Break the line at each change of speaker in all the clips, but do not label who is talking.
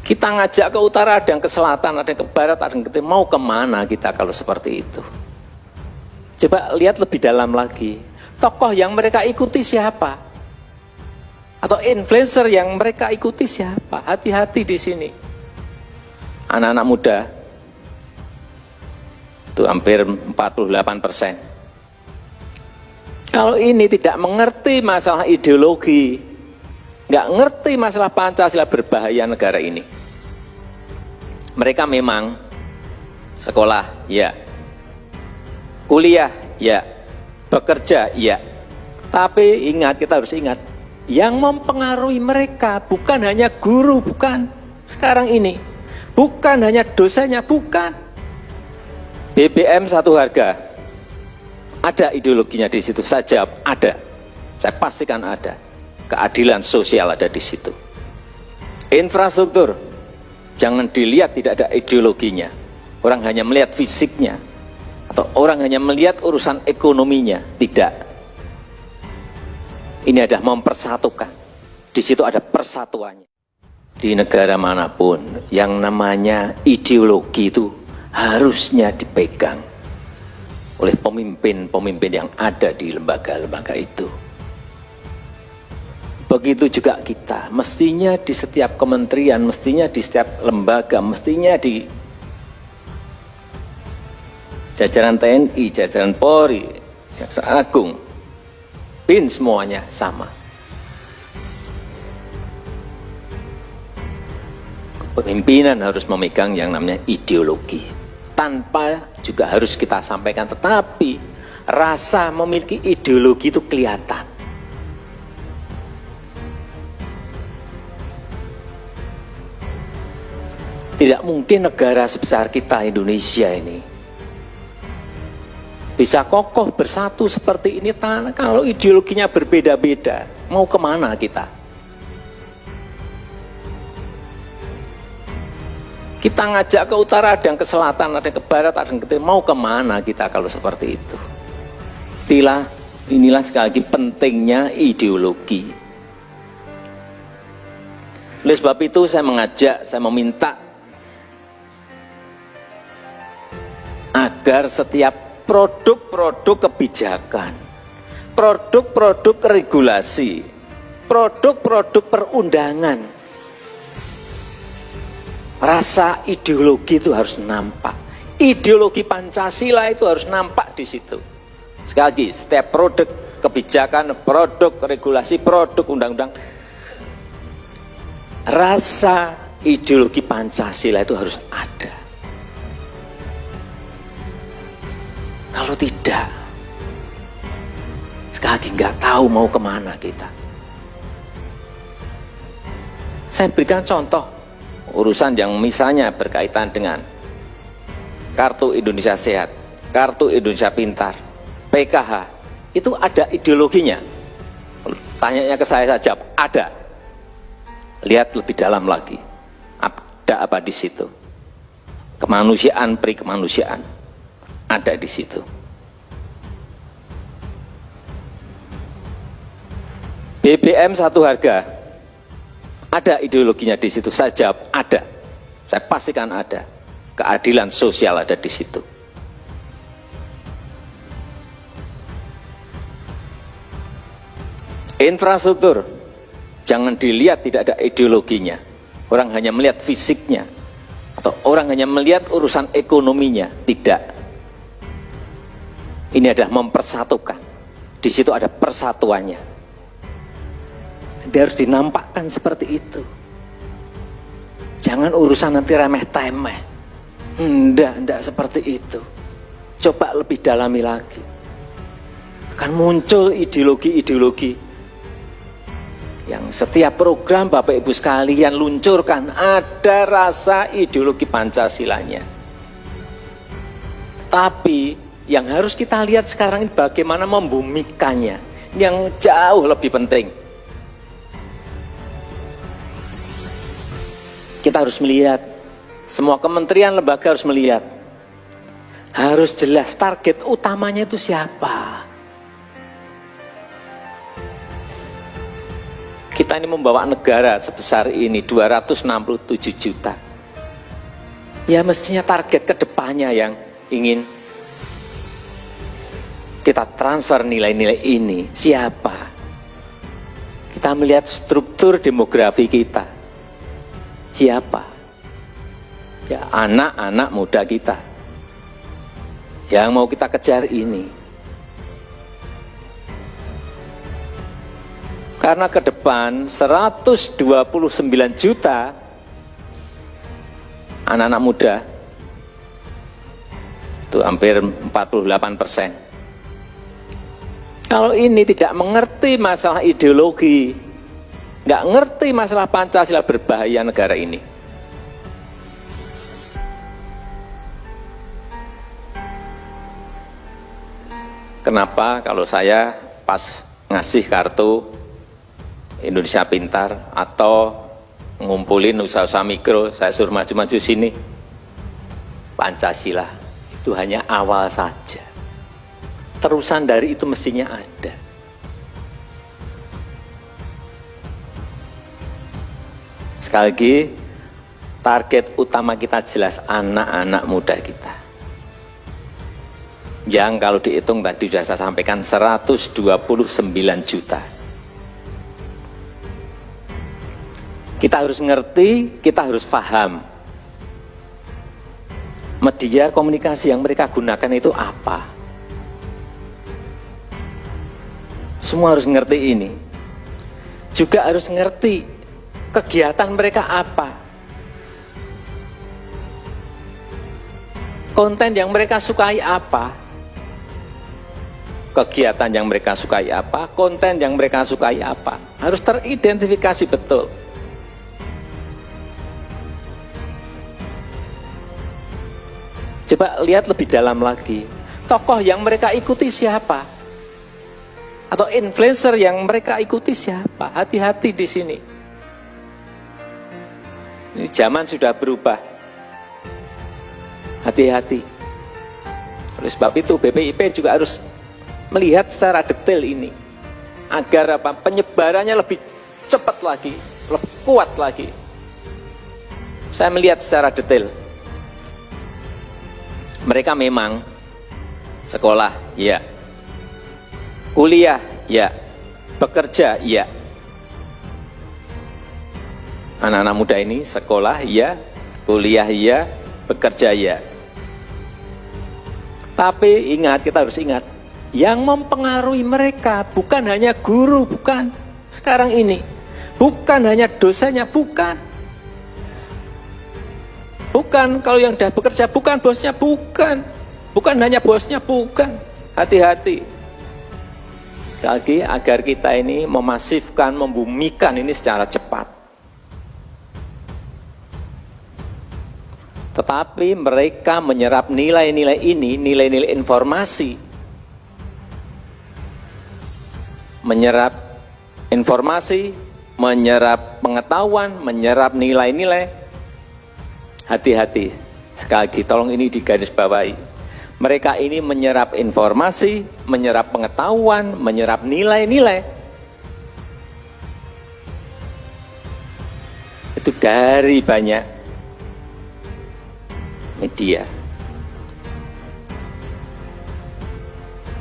Kita ngajak ke utara, ada yang ke selatan, ada yang ke barat, ada yang ke timur. Mau kemana kita kalau seperti itu? Coba lihat lebih dalam lagi. Tokoh yang mereka ikuti siapa? Atau influencer yang mereka ikuti siapa? Hati-hati di sini. Anak-anak muda, itu hampir 48%. Kalau ini tidak mengerti masalah ideologi, nggak ngerti masalah Pancasila, berbahaya negara ini. Mereka memang sekolah, ya. Kuliah, ya. Bekerja, ya. Tapi ingat, kita harus ingat, yang mempengaruhi mereka bukan hanya guru, bukan. Sekarang ini, bukan hanya dosennya, bukan. BBM satu harga, ada ideologinya di situ. Saya jawab, ada. Saya pastikan ada. Keadilan sosial ada di situ. Infrastruktur, jangan dilihat tidak ada ideologinya. Orang hanya melihat fisiknya. Atau orang hanya melihat urusan ekonominya. Tidak. Ini adalah mempersatukan. Di situ ada persatuannya. Di negara manapun, yang namanya ideologi itu harusnya dipegang oleh pemimpin-pemimpin yang ada di lembaga-lembaga itu. Begitu juga kita, mestinya di setiap kementerian, mestinya di setiap lembaga, mestinya di jajaran TNI, jajaran Polri, Jaksa Agung, BIN, semuanya sama. Kepemimpinan harus memegang yang namanya ideologi. Tanpa juga harus kita sampaikan, tetapi rasa memiliki ideologi itu kelihatan. Tidak mungkin negara sebesar kita, Indonesia ini, bisa kokoh bersatu seperti ini kalau ideologinya berbeda-beda. Mau kemana kita? Kita ngajak ke utara, ada yang ke selatan, ada yang ke barat, ada yang ke timur. Mau kemana kita kalau seperti itu? Inilah sekali lagi pentingnya ideologi. Oleh sebab itu saya mengajak, saya meminta agar setiap produk-produk kebijakan, produk-produk regulasi, produk-produk perundangan, rasa ideologi itu harus nampak. Ideologi Pancasila itu harus nampak di situ. Sekali lagi, setiap produk kebijakan, produk regulasi, produk undang-undang, rasa ideologi Pancasila itu harus ada. Kalau tidak, sekali lagi nggak tahu mau kemana kita. Saya berikan contoh urusan yang misalnya berkaitan dengan Kartu Indonesia Sehat, Kartu Indonesia Pintar, PKH, itu ada ideologinya. Tanyanya ke saya jawab, ada. Lihat lebih dalam lagi, ada apa di situ? Kemanusiaan, peri kemanusiaan, ada di situ. BBM satu harga, ada ideologinya di situ. Saya jawab, ada. Saya pastikan ada. Keadilan sosial ada di situ. Infrastruktur, jangan dilihat tidak ada ideologinya. Orang hanya melihat fisiknya. Atau orang hanya melihat urusan ekonominya. Tidak. Ini adalah mempersatukan. Di situ ada persatuannya. Dia harus dinampakkan seperti itu. Jangan urusan nanti remeh-temeh. Enggak seperti itu. Coba lebih dalami lagi. Akan muncul ideologi-ideologi yang setiap program Bapak Ibu sekalian luncurkan ada rasa ideologi Pancasilanya. Tapi yang harus kita lihat sekarang ini bagaimana membumikannya, yang jauh lebih penting. Kita harus melihat, semua kementerian lembaga harus melihat, harus jelas target utamanya itu siapa. Kita ini membawa negara sebesar ini 267 juta. Ya mestinya target ke depannya yang ingin kita transfer nilai-nilai ini. Siapa? Kita melihat struktur demografi kita. Siapa? Ya anak-anak muda kita. Yang mau kita kejar ini. Karena ke depan 129 juta anak-anak muda, itu hampir 48%. Kalau ini tidak mengerti masalah ideologi, nggak ngerti masalah Pancasila, berbahaya negara ini. Kenapa kalau saya pas ngasih kartu Indonesia Pintar atau ngumpulin usaha-usaha mikro, saya suruh maju-maju sini, Pancasila itu hanya awal saja. Terusan dari itu mestinya ada. Sekali lagi, target utama kita jelas anak-anak muda kita. Yang kalau dihitung tadi sudah saya sampaikan 129 juta. Kita harus ngerti, kita harus paham. Media komunikasi yang mereka gunakan itu apa? Semua harus ngerti ini. Juga harus ngerti kegiatan mereka apa. Konten yang mereka sukai apa. Kegiatan yang mereka sukai apa, konten yang mereka sukai apa. Harus teridentifikasi betul. Coba lihat lebih dalam lagi. Tokoh yang mereka ikuti siapa? Atau influencer yang mereka ikuti siapa? Hati-hati di sini. Ini zaman sudah berubah. Hati-hati. Oleh sebab itu BPIP juga harus melihat secara detail ini. Agar apa? Penyebarannya lebih cepat lagi, lebih kuat lagi. Saya melihat secara detail. Mereka memang sekolah, ya. Kuliah, ya. Bekerja, ya. Anak-anak muda ini sekolah, ya. Kuliah, ya. Bekerja, ya. Tapi ingat, kita harus ingat, yang mempengaruhi mereka bukan hanya guru, bukan. Sekarang ini, bukan hanya dosennya, bukan. Bukan kalau yang sudah bekerja, bukan bosnya, bukan. Bukan hanya bosnya, bukan. Hati-hati. Lagi agar kita ini memasifkan, membumikan ini secara cepat. Tetapi mereka menyerap nilai-nilai ini, nilai-nilai informasi. Menyerap informasi, menyerap pengetahuan, menyerap nilai-nilai. Hati-hati, sekali lagi tolong ini digarisbawahi. Mereka ini menyerap informasi, menyerap pengetahuan, menyerap nilai-nilai. Itu dari banyak media.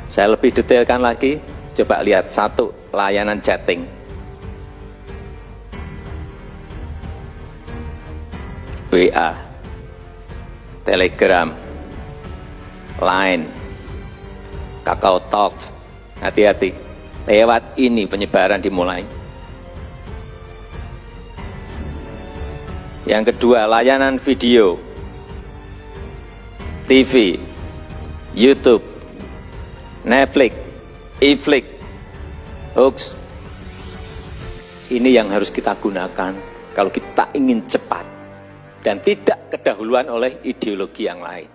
Saya lebih detailkan lagi, coba lihat satu, layanan chatting. WA, Telegram, Line, Kakao Talks. Hati-hati, lewat ini penyebaran dimulai. Yang kedua, layanan video, TV, YouTube, Netflix, iFlix, hoax. Ini yang harus kita gunakan kalau kita ingin cepat dan tidak kedahuluan oleh ideologi yang lain.